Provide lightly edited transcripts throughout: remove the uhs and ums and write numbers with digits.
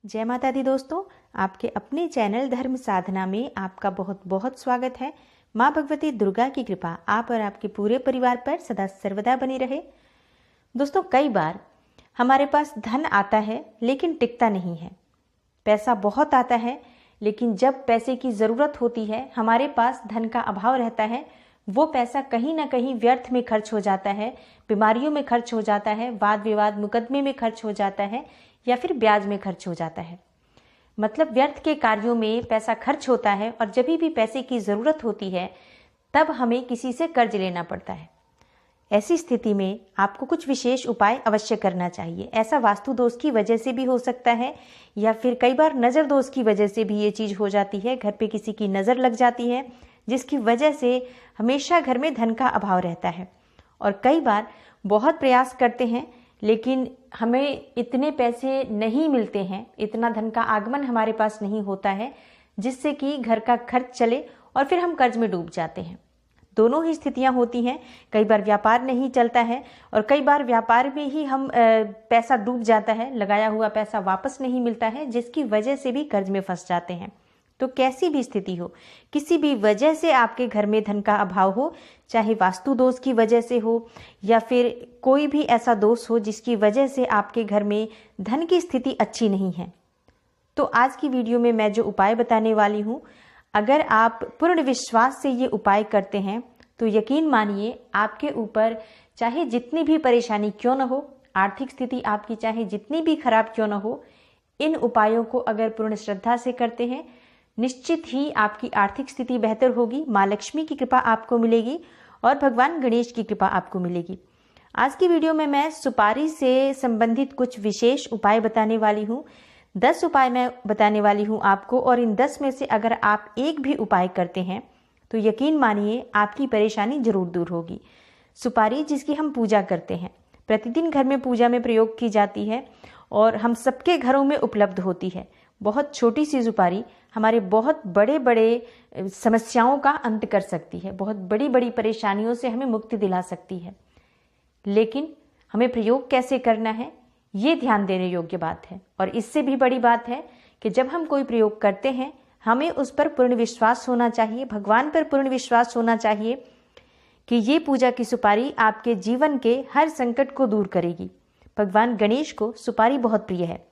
जय माता दी दोस्तों, आपके अपने चैनल धर्म साधना में आपका बहुत बहुत स्वागत है। माँ भगवती दुर्गा की कृपा आप और आपके पूरे परिवार पर सदा सर्वदा बनी रहे। दोस्तों, कई बार हमारे पास धन आता है लेकिन टिकता नहीं है। पैसा बहुत आता है लेकिन जब पैसे की ज़रूरत होती है, हमारे पास धन का अभाव रहता है, वो पैसा कहीं ना कहीं व्यर्थ में खर्च हो जाता है, बीमारियों में खर्च हो जाता है, वाद विवाद मुकदमे में खर्च हो जाता है या फिर ब्याज में खर्च हो जाता है। मतलब व्यर्थ के कार्यों में पैसा खर्च होता है और जब भी पैसे की ज़रूरत होती है तब हमें किसी से कर्ज लेना पड़ता है। ऐसी स्थिति में आपको कुछ विशेष उपाय अवश्य करना चाहिए। ऐसा वास्तु दोष की वजह से भी हो सकता है या फिर कई बार नज़र दोष की वजह से भी ये चीज़ हो जाती है। घर पे किसी की नज़र लग जाती है जिसकी वजह से हमेशा घर में धन का अभाव रहता है और कई बार बहुत प्रयास करते हैं लेकिन हमें इतने पैसे नहीं मिलते हैं, इतना धन का आगमन हमारे पास नहीं होता है जिससे कि घर का खर्च चले और फिर हम कर्ज में डूब जाते हैं। दोनों ही स्थितियां होती हैं। कई बार व्यापार नहीं चलता है और कई बार व्यापार में ही हम पैसा डूब जाता है, लगाया हुआ पैसा वापस नहीं मिलता है जिसकी वजह से भी कर्ज में फंस जाते हैं। तो कैसी भी स्थिति हो, किसी भी वजह से आपके घर में धन का अभाव हो, चाहे वास्तु दोष की वजह से हो या फिर कोई भी ऐसा दोष हो जिसकी वजह से आपके घर में धन की स्थिति अच्छी नहीं है, तो आज की वीडियो में मैं जो उपाय बताने वाली हूँ, अगर आप पूर्ण विश्वास से ये उपाय करते हैं तो यकीन मानिए आपके ऊपर चाहे जितनी भी परेशानी क्यों न हो, आर्थिक स्थिति आपकी चाहे जितनी भी खराब क्यों न हो, इन उपायों को अगर पूर्ण श्रद्धा से करते हैं निश्चित ही आपकी आर्थिक स्थिति बेहतर होगी, माँ लक्ष्मी की कृपा आपको मिलेगी और भगवान गणेश की कृपा आपको मिलेगी। आज की वीडियो में मैं सुपारी से संबंधित कुछ विशेष उपाय बताने वाली हूँ। 10 उपाय मैं बताने वाली हूँ आपको और इन 10 में से अगर आप एक भी उपाय करते हैं तो यकीन मानिए आपकी परेशानी जरूर दूर होगी। सुपारी जिसकी हम पूजा करते हैं, प्रतिदिन घर में पूजा में प्रयोग की जाती है और हम सबके घरों में उपलब्ध होती है। बहुत छोटी सी सुपारी हमारे बहुत बड़े बड़े समस्याओं का अंत कर सकती है, बहुत बड़ी बड़ी परेशानियों से हमें मुक्ति दिला सकती है। लेकिन हमें प्रयोग कैसे करना है ये ध्यान देने योग्य बात है और इससे भी बड़ी बात है कि जब हम कोई प्रयोग करते हैं हमें उस पर पूर्ण विश्वास होना चाहिए, भगवान पर पूर्ण विश्वास होना चाहिए कि ये पूजा की सुपारी आपके जीवन के हर संकट को दूर करेगी। भगवान गणेश को सुपारी बहुत प्रिय है।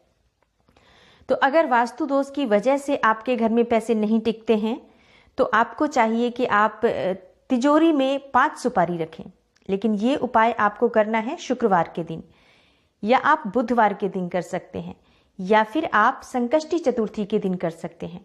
तो अगर वास्तु दोष की वजह से आपके घर में पैसे नहीं टिकते हैं तो आपको चाहिए कि आप तिजोरी में 5 सुपारी रखें। लेकिन ये उपाय आपको करना है शुक्रवार के दिन या आप बुधवार के दिन कर सकते हैं या फिर आप संकष्टी चतुर्थी के दिन कर सकते हैं।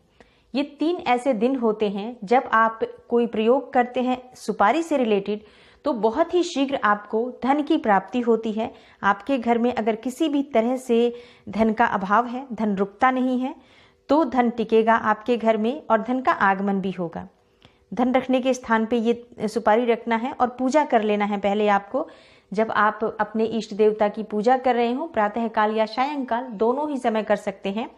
ये 3 ऐसे दिन होते हैं जब आप कोई प्रयोग करते हैं सुपारी से रिलेटेड तो बहुत ही शीघ्र आपको धन की प्राप्ति होती है। आपके घर में अगर किसी भी तरह से धन का अभाव है, धन रुकता नहीं है, तो धन टिकेगा आपके घर में और धन का आगमन भी होगा। धन रखने के स्थान पे ये सुपारी रखना है और पूजा कर लेना है पहले आपको। जब आप अपने इष्ट देवता की पूजा कर रहे हो, प्रातः काल या सायंकाल दोनों ही समय कर सकते हैं,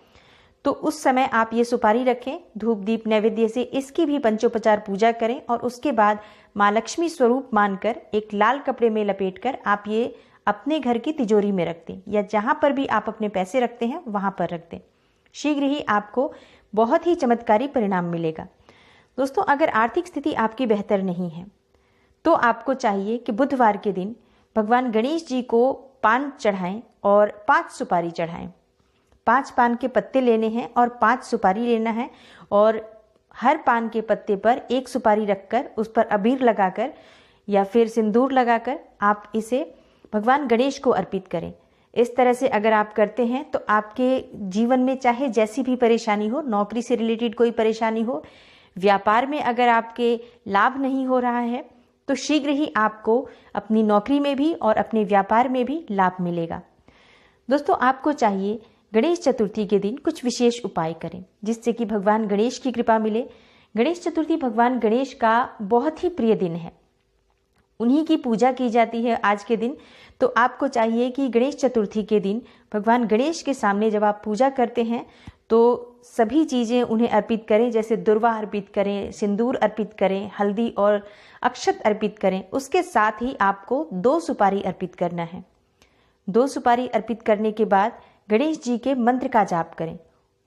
तो उस समय आप ये सुपारी रखें, धूप दीप नैवेद्य से इसकी भी पंचोपचार पूजा करें और उसके बाद माँ लक्ष्मी स्वरूप मानकर एक लाल कपड़े में लपेटकर आप ये अपने घर की तिजोरी में रख दें या जहाँ पर भी आप अपने पैसे रखते हैं वहाँ पर रख दें। शीघ्र ही आपको बहुत ही चमत्कारी परिणाम मिलेगा। दोस्तों, अगर आर्थिक स्थिति आपकी बेहतर नहीं है तो आपको चाहिए कि बुधवार के दिन भगवान गणेश जी को पान चढ़ाएं और 5 सुपारी चढ़ाएं। 5 पान के पत्ते लेने हैं और 5 सुपारी लेना है और हर पान के पत्ते पर 1 सुपारी रखकर उस पर अबीर लगाकर या फिर सिंदूर लगाकर आप इसे भगवान गणेश को अर्पित करें। इस तरह से अगर आप करते हैं तो आपके जीवन में चाहे जैसी भी परेशानी हो, नौकरी से रिलेटेड कोई परेशानी हो, व्यापार में अगर आपके लाभ नहीं हो रहा है तो शीघ्र ही आपको अपनी नौकरी में भी और अपने व्यापार में भी लाभ मिलेगा। दोस्तों, आपको चाहिए गणेश चतुर्थी के दिन कुछ विशेष उपाय करें जिससे कि भगवान गणेश की कृपा मिले। गणेश चतुर्थी भगवान गणेश का बहुत ही प्रिय दिन है, उन्हीं की पूजा की जाती है आज के दिन। तो आपको चाहिए कि गणेश चतुर्थी के दिन भगवान गणेश के सामने जब आप पूजा करते हैं तो सभी चीज़ें उन्हें अर्पित करें, जैसे दुर्वा अर्पित करें, सिंदूर अर्पित करें, हल्दी और अक्षत अर्पित करें। उसके साथ ही आपको 2 सुपारी अर्पित करना है। 2 सुपारी अर्पित करने के बाद गणेश जी के मंत्र का जाप करें।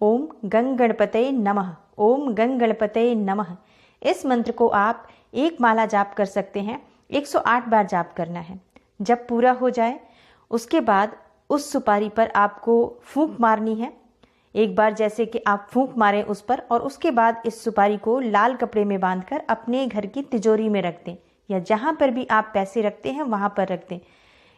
ओम गंग गणपतये नमः, ओम गंग गणपतये नमः। इस मंत्र को आप एक माला जाप कर सकते हैं, 108 बार जाप करना है। जब पूरा हो जाए उसके बाद उस सुपारी पर आपको फूंक मारनी है। एक बार जैसे कि आप फूंक मारें उस पर, और उसके बाद इस सुपारी को लाल कपड़े में बांधकर अपने घर की तिजोरी में रख दें, या जहां पर भी आप पैसे रखते हैं वहां पर रख दें।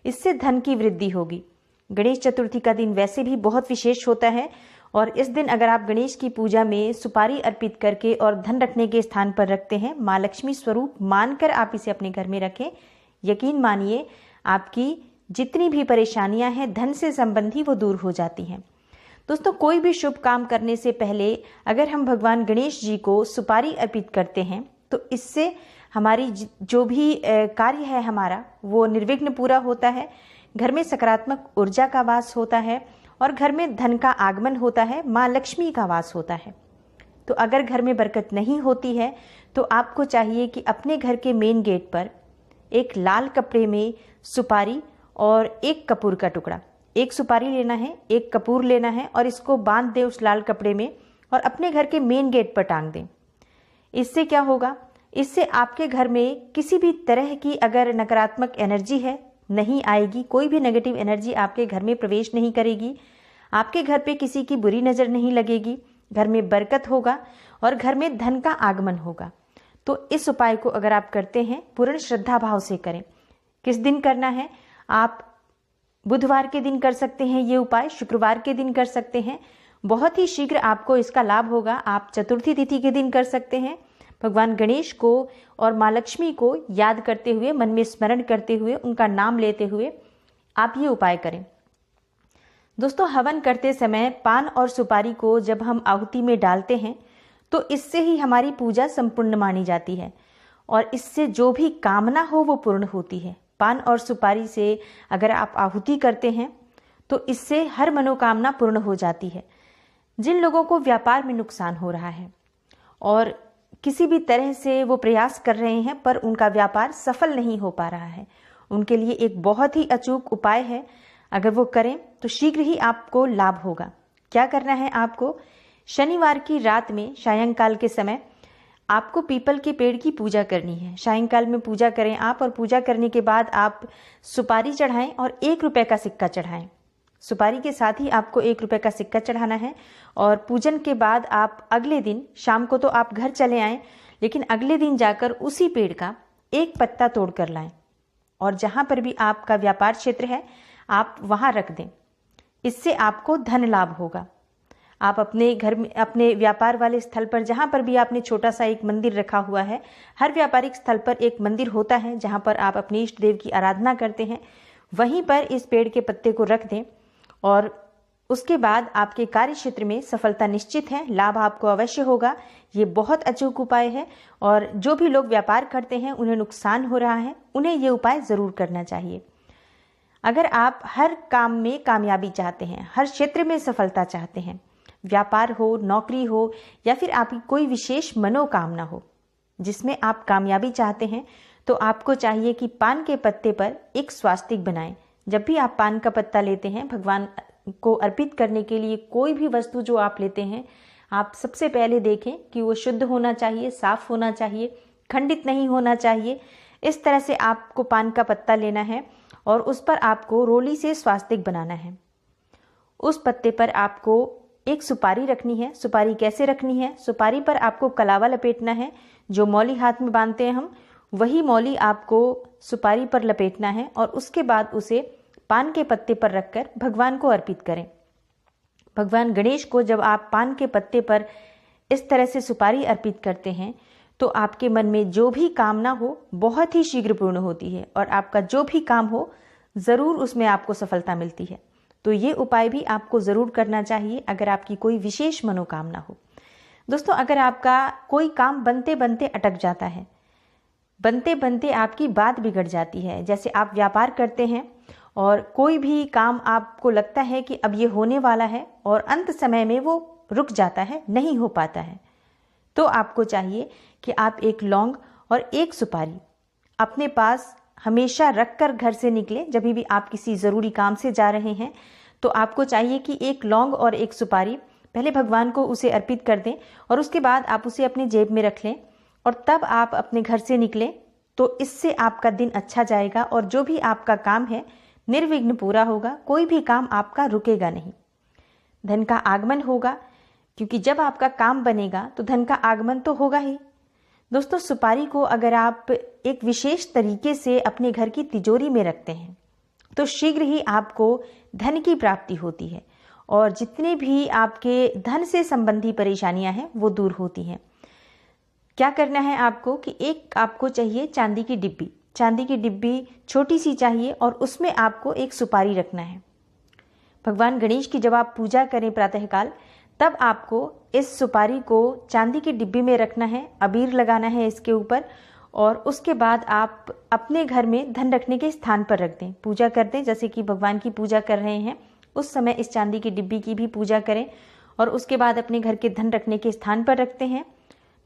इससे धन की वृद्धि होगी। गणेश चतुर्थी का दिन वैसे भी बहुत विशेष होता है, और इस दिन अगर आप गणेश की पूजा में सुपारी अर्पित करके और धन रखने के स्थान पर रखते हैं, माँ लक्ष्मी स्वरूप मानकर आप इसे अपने घर में रखें, यकीन मानिए आपकी जितनी भी परेशानियां हैं धन से संबंधी वो दूर हो जाती हैं। दोस्तों, कोई भी शुभ काम करने से पहले अगर हम भगवान गणेश जी को सुपारी अर्पित करते हैं तो इससे हमारी जो भी कार्य है हमारा वो निर्विघ्न पूरा होता है, घर में सकारात्मक ऊर्जा का वास होता है और घर में धन का आगमन होता है, माँ लक्ष्मी का वास होता है। तो अगर घर में बरकत नहीं होती है तो आपको चाहिए कि अपने घर के मेन गेट पर एक लाल कपड़े में सुपारी और एक कपूर का टुकड़ा, एक सुपारी लेना है, एक कपूर लेना है और इसको बांध दें उस लाल कपड़े में और अपने घर के मेन गेट पर टांग दें। इससे क्या होगा, इससे आपके घर में किसी भी तरह की अगर नकारात्मक एनर्जी है नहीं आएगी, कोई भी नेगेटिव एनर्जी आपके घर में प्रवेश नहीं करेगी, आपके घर पे किसी की बुरी नज़र नहीं लगेगी, घर में बरकत होगा और घर में धन का आगमन होगा। तो इस उपाय को अगर आप करते हैं पूर्ण श्रद्धा भाव से करें। किस दिन करना है, आप बुधवार के दिन कर सकते हैं ये उपाय, शुक्रवार के दिन कर सकते हैं, बहुत ही शीघ्र आपको इसका लाभ होगा। आप चतुर्थी तिथि के दिन कर सकते हैं। भगवान गणेश को और माँ लक्ष्मी को याद करते हुए, मन में स्मरण करते हुए, उनका नाम लेते हुए आप ये उपाय करें। दोस्तों, हवन करते समय पान और सुपारी को जब हम आहुति में डालते हैं तो इससे ही हमारी पूजा संपूर्ण मानी जाती है और इससे जो भी कामना हो वो पूर्ण होती है। पान और सुपारी से अगर आप आहुति करते हैं तो इससे हर मनोकामना पूर्ण हो जाती है। जिन लोगों को व्यापार में नुकसान हो रहा है और किसी भी तरह से वो प्रयास कर रहे हैं पर उनका व्यापार सफल नहीं हो पा रहा है, उनके लिए एक बहुत ही अचूक उपाय है। अगर वो करें तो शीघ्र ही आपको लाभ होगा। क्या करना है, आपको शनिवार की रात में सायंकाल के समय आपको पीपल के पेड़ की पूजा करनी है। सायंकाल में पूजा करें आप, और पूजा करने के बाद आप सुपारी चढ़ाएं और 1 रुपए का सिक्का चढ़ाएं। सुपारी के साथ ही आपको 1 रुपए का सिक्का चढ़ाना है और पूजन के बाद आप अगले दिन शाम को तो आप घर चले आएं, लेकिन अगले दिन जाकर उसी पेड़ का एक पत्ता तोड़ कर लाएं और जहां पर भी आपका व्यापार क्षेत्र है आप वहां रख दें। इससे आपको धन लाभ होगा। आप अपने घर में, अपने व्यापार वाले स्थल पर, जहां पर भी आपने छोटा सा एक मंदिर रखा हुआ है, हर व्यापारिक स्थल पर एक मंदिर होता है जहां पर आप अपने इष्ट देव की आराधना करते हैं, वहीं पर इस पेड़ के पत्ते को रख दें और उसके बाद आपके कार्य क्षेत्र में सफलता निश्चित है, लाभ आपको अवश्य होगा। ये बहुत अचूक उपाय है और जो भी लोग व्यापार करते हैं उन्हें नुकसान हो रहा है, उन्हें ये उपाय जरूर करना चाहिए। अगर आप हर काम में कामयाबी चाहते हैं, हर क्षेत्र में सफलता चाहते हैं, व्यापार हो, नौकरी हो या फिर आपकी कोई विशेष मनोकामना हो जिसमें आप कामयाबी चाहते हैं, तो आपको चाहिए कि पान के पत्ते पर एक स्वास्तिक बनाएं। जब भी आप पान का पत्ता लेते हैं भगवान को अर्पित करने के लिए, कोई भी वस्तु जो आप लेते हैं, आप सबसे पहले देखें कि वो शुद्ध होना चाहिए, साफ होना चाहिए, खंडित नहीं होना चाहिए। इस तरह से आपको पान का पत्ता लेना है और उस पर आपको रोली से स्वास्तिक बनाना है। उस पत्ते पर आपको एक सुपारी रखनी है। सुपारी कैसे रखनी है, सुपारी पर आपको कलावा लपेटना है। जो मौली हाथ में बांधते हैं हम, वही मौली आपको सुपारी पर लपेटना है और उसके बाद उसे पान के पत्ते पर रखकर भगवान को अर्पित करें। भगवान गणेश को जब आप पान के पत्ते पर इस तरह से सुपारी अर्पित करते हैं तो आपके मन में जो भी कामना हो बहुत ही शीघ्र पूर्ण होती है और आपका जो भी काम हो जरूर उसमें आपको सफलता मिलती है। तो ये उपाय भी आपको जरूर करना चाहिए अगर आपकी कोई विशेष मनोकामना हो। दोस्तों, अगर आपका कोई काम बनते बनते अटक जाता है, बनते बनते आपकी बात बिगड़ जाती है, जैसे आप व्यापार करते हैं और कोई भी काम आपको लगता है कि अब ये होने वाला है और अंत समय में वो रुक जाता है, नहीं हो पाता है, तो आपको चाहिए कि आप एक लौंग और एक सुपारी अपने पास हमेशा रखकर घर से निकले। जब भी आप किसी ज़रूरी काम से जा रहे हैं तो आपको चाहिए कि एक लौंग और एक सुपारी पहले भगवान को उसे अर्पित कर दें और उसके बाद आप उसे अपनी जेब में रख लें और तब आप अपने घर से निकलें। तो इससे आपका दिन अच्छा जाएगा और जो भी आपका काम है निर्विघ्न पूरा होगा, कोई भी काम आपका रुकेगा नहीं। धन का आगमन होगा, क्योंकि जब आपका काम बनेगा तो धन का आगमन तो होगा ही। दोस्तों, सुपारी को अगर आप एक विशेष तरीके से अपने घर की तिजोरी में रखते हैं तो शीघ्र ही आपको धन की प्राप्ति होती है और जितने भी आपके धन से संबंधी परेशानियां हैं वो दूर होती हैं। क्या करना है आपको कि एक आपको चाहिए चांदी की डिब्बी। चांदी की डिब्बी छोटी सी चाहिए और उसमें आपको एक सुपारी रखना है। भगवान गणेश की जब आप पूजा करें प्रातःकाल, तब आपको इस सुपारी को चांदी की डिब्बी में रखना है, अबीर लगाना है इसके ऊपर और उसके बाद आप अपने घर में धन रखने के स्थान पर रख दें। पूजा कर दें, जैसे कि भगवान की पूजा कर रहे हैं उस समय इस चांदी की डिब्बी की भी पूजा करें और उसके बाद अपने घर के धन रखने के स्थान पर रखते हैं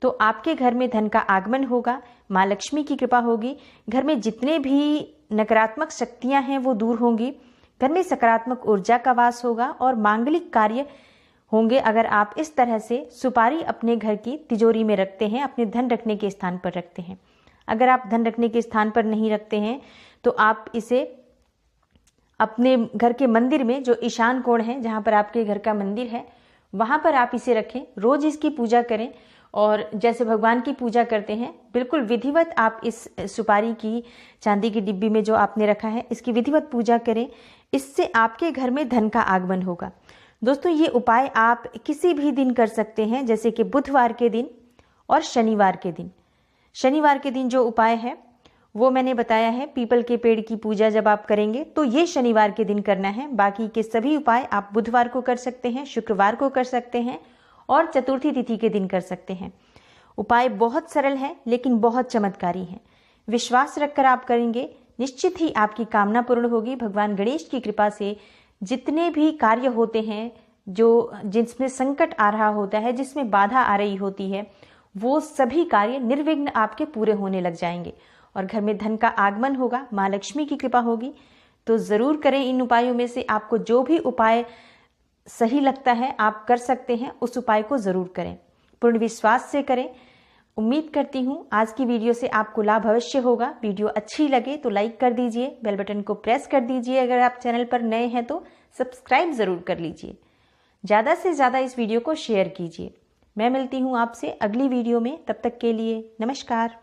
तो आपके घर में धन का आगमन होगा, माँ लक्ष्मी की कृपा होगी, घर में जितने भी नकारात्मक शक्तियां हैं वो दूर होंगी, घर में सकारात्मक ऊर्जा का वास होगा और मांगलिक कार्य होंगे अगर आप इस तरह से सुपारी अपने घर की तिजोरी में रखते हैं, अपने धन रखने के स्थान पर रखते हैं। अगर आप धन रखने के स्थान पर नहीं रखते हैं तो आप इसे अपने घर के मंदिर में, जो ईशान कोण है जहाँ पर आपके घर का मंदिर है, वहाँ पर आप इसे रखें। रोज इसकी पूजा करें और जैसे भगवान की पूजा करते हैं बिल्कुल विधिवत आप इस सुपारी की चांदी की डिब्बी में जो आपने रखा है इसकी विधिवत पूजा करें। इससे आपके घर में धन का आगमन होगा। दोस्तों, ये उपाय आप किसी भी दिन कर सकते हैं, जैसे कि बुधवार के दिन और शनिवार के दिन। शनिवार के दिन जो उपाय है वो मैंने बताया है, पीपल के पेड़ की पूजा जब आप करेंगे तो ये शनिवार के दिन करना है। बाकी के सभी उपाय आप बुधवार को कर सकते हैं, शुक्रवार को कर सकते हैं और चतुर्थी तिथि के दिन कर सकते हैं। उपाय बहुत सरल है लेकिन बहुत चमत्कारी है। विश्वास रखकर आप करेंगे, निश्चित ही आपकी कामना पूर्ण होगी। भगवान गणेश की कृपा से जितने भी कार्य होते हैं, जो जिसमें संकट आ रहा होता है, जिसमें बाधा आ रही होती है, वो सभी कार्य निर्विघ्न आपके पूरे होने लग जाएंगे और घर में धन का आगमन होगा, माँ लक्ष्मी की कृपा होगी। तो जरूर करें इन उपायों में से आपको जो भी उपाय सही लगता है आप कर सकते हैं, उस उपाय को जरूर करें, पूर्ण विश्वास से करें। उम्मीद करती हूँ आज की वीडियो से आपको लाभ अवश्य होगा। वीडियो अच्छी लगे तो लाइक कर दीजिए, बेल बटन को प्रेस कर दीजिए, अगर आप चैनल पर नए हैं तो सब्सक्राइब जरूर कर लीजिए, ज़्यादा से ज़्यादा इस वीडियो को शेयर कीजिए। मैं मिलती हूँ आपसे अगली वीडियो में, तब तक के लिए नमस्कार।